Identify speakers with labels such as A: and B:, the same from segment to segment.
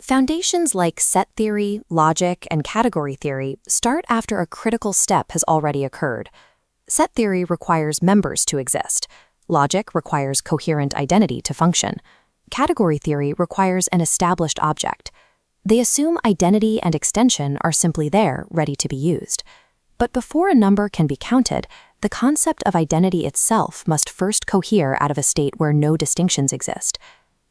A: Foundations like set theory, logic, and category theory start after a critical step has already occurred. Set theory requires members to exist. Logic requires coherent identity to function. Category theory requires an established object. They assume identity and extension are simply there, ready to be used. But before a number can be counted, the concept of identity itself must first cohere out of a state where no distinctions exist.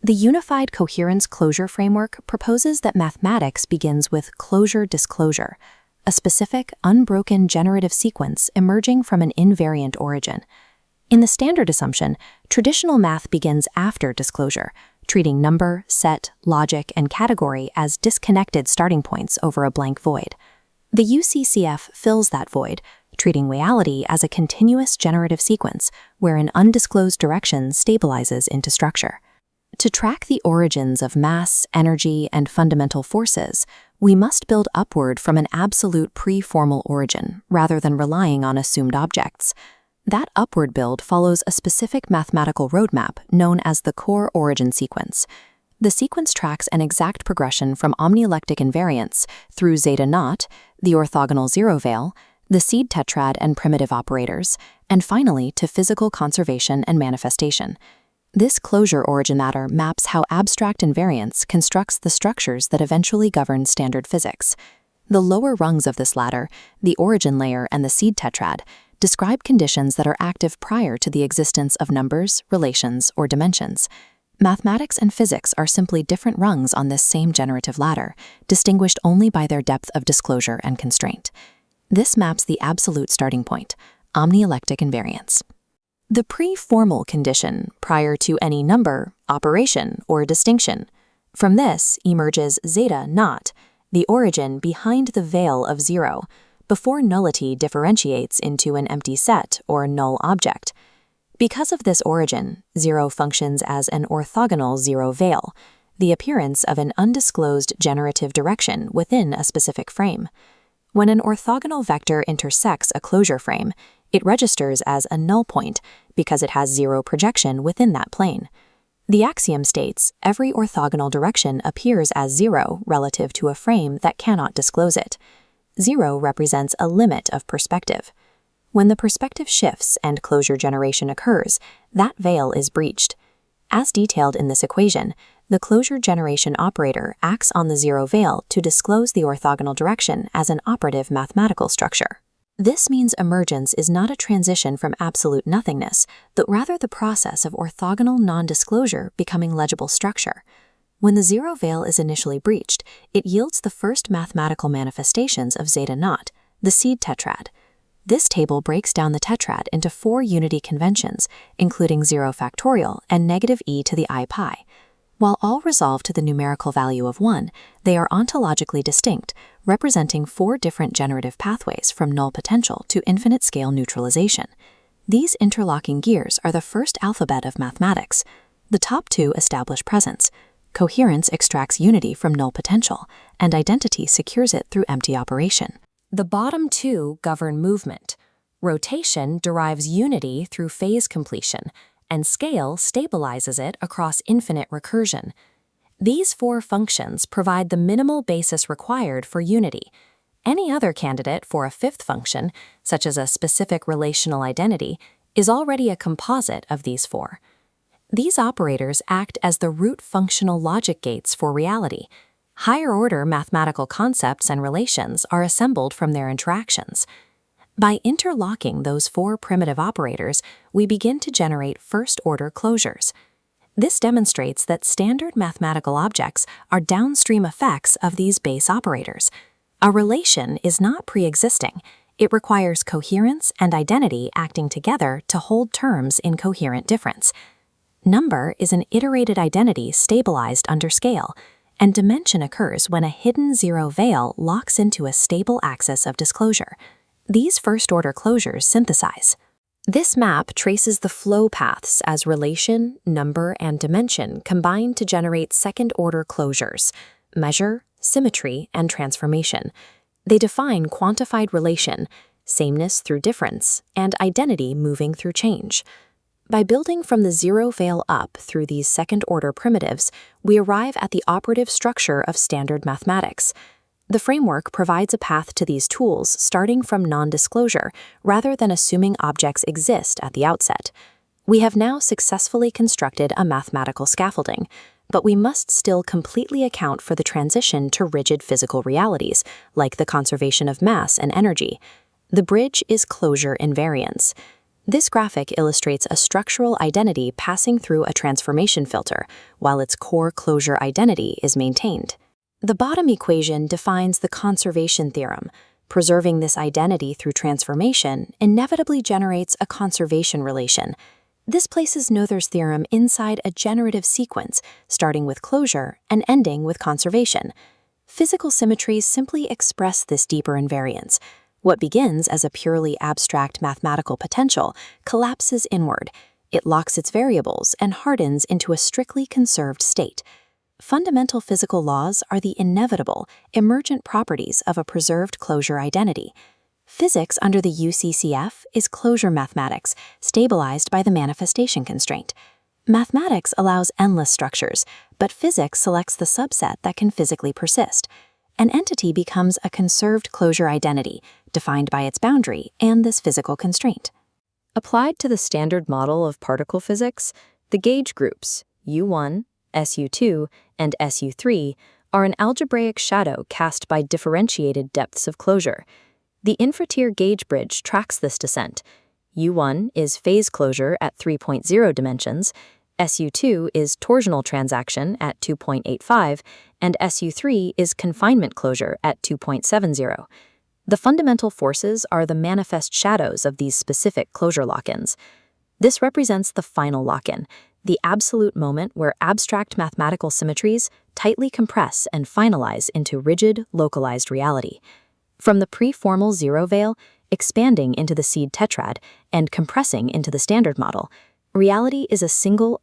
A: The Unified Coherence Closure Framework proposes that mathematics begins with closure-disclosure, a specific, unbroken generative sequence emerging from an invariant origin. In the standard assumption, traditional math begins after disclosure, treating number, set, logic, and category as disconnected starting points over a blank void. The UCCF fills that void, treating reality as a continuous generative sequence where an undisclosed direction stabilizes into structure. To track the origins of mass, energy, and fundamental forces, we must build upward from an absolute pre-formal origin, rather than relying on assumed objects. That upward build follows a specific mathematical roadmap known as the core origin sequence. The sequence tracks an exact progression from Omnilectic Invariance through zeta naught, the orthogonal zero veil, the Seed Tetrad and primitive operators, and finally to physical conservation and manifestation. This closure origin ladder maps how abstract invariance constructs the structures that eventually govern standard physics. The lower rungs of this ladder, the origin layer and the Seed Tetrad, describe conditions that are active prior to the existence of numbers, relations, or dimensions. Mathematics and physics are simply different rungs on this same generative ladder, distinguished only by their depth of disclosure and constraint. This maps the absolute starting point, omnielectic invariance. The pre-formal condition prior to any number, operation, or distinction. From this emerges zeta naught, the origin behind the veil of zero, before nullity differentiates into an empty set or null object. Because of this origin, zero functions as an orthogonal zero veil, the appearance of an undisclosed generative direction within a specific frame. When an orthogonal vector intersects a closure frame, it registers as a null point because it has zero projection within that plane. The axiom states every orthogonal direction appears as zero relative to a frame that cannot disclose it. Zero represents a limit of perspective. When the perspective shifts and closure generation occurs, that veil is breached. As detailed in this equation, the closure generation operator acts on the zero veil to disclose the orthogonal direction as an operative mathematical structure. This means emergence is not a transition from absolute nothingness, but rather the process of orthogonal non-disclosure becoming legible structure. When the zero veil is initially breached, it yields the first mathematical manifestations of zeta naught, the Seed Tetrad. This table breaks down the tetrad into 4 unity conventions, including 0 factorial and negative e to the I pi. While all resolve to the numerical value of 1, they are ontologically distinct, representing 4 different generative pathways from null potential to infinite scale neutralization. These interlocking gears are the first alphabet of mathematics. The top 2 establish presence. Coherence extracts unity from null potential, and identity secures it through empty operation. The bottom 2 govern movement. Rotation derives unity through phase completion, and scale stabilizes it across infinite recursion. These 4 functions provide the minimal basis required for unity. Any other candidate for a 5th function, such as a specific relational identity, is already a composite of these 4. These operators act as the root functional logic gates for reality. Higher-order mathematical concepts and relations are assembled from their interactions. By interlocking those 4 primitive operators, we begin to generate first-order closures. This demonstrates that standard mathematical objects are downstream effects of these base operators. A relation is not pre-existing. It requires coherence and identity acting together to hold terms in coherent difference. Number is an iterated identity stabilized under scale, and dimension occurs when a hidden zero veil locks into a stable axis of disclosure. These first-order closures synthesize. This map traces the flow paths as relation, number, and dimension combine to generate second-order closures, measure, symmetry, and transformation. They define quantified relation, sameness through difference, and identity moving through change. By building from the zero veil up through these second-order primitives, we arrive at the operative structure of standard mathematics. The framework provides a path to these tools starting from non-disclosure rather than assuming objects exist at the outset. We have now successfully constructed a mathematical scaffolding, but we must still completely account for the transition to rigid physical realities, like the conservation of mass and energy. The bridge is closure invariance. This graphic illustrates a structural identity passing through a transformation filter, while its core closure identity is maintained. The bottom equation defines the conservation theorem. Preserving this identity through transformation inevitably generates a conservation relation. This places Noether's theorem inside a generative sequence, starting with closure and ending with conservation. Physical symmetries simply express this deeper invariance. What begins as a purely abstract mathematical potential collapses inward. It locks its variables and hardens into a strictly conserved state. Fundamental physical laws are the inevitable, emergent properties of a preserved closure identity. Physics under the UCCF is closure mathematics, stabilized by the manifestation constraint. Mathematics allows endless structures, but physics selects the subset that can physically persist. An entity becomes a conserved closure identity, defined by its boundary and this physical constraint.
B: Applied to the standard model of particle physics, the gauge groups U1, SU2, and SU3 are an algebraic shadow cast by differentiated depths of closure. The infratier gauge bridge tracks this descent. U1 is phase closure at 3.0 dimensions, SU2 is torsional transaction at 2.85, and SU3 is confinement closure at 2.70. The fundamental forces are the manifest shadows of these specific closure lock-ins. This represents the final lock-in, the absolute moment where abstract mathematical symmetries tightly compress and finalize into rigid, localized reality. From the pre-formal zero veil, expanding into the Seed Tetrad, and compressing into the standard model, reality is a single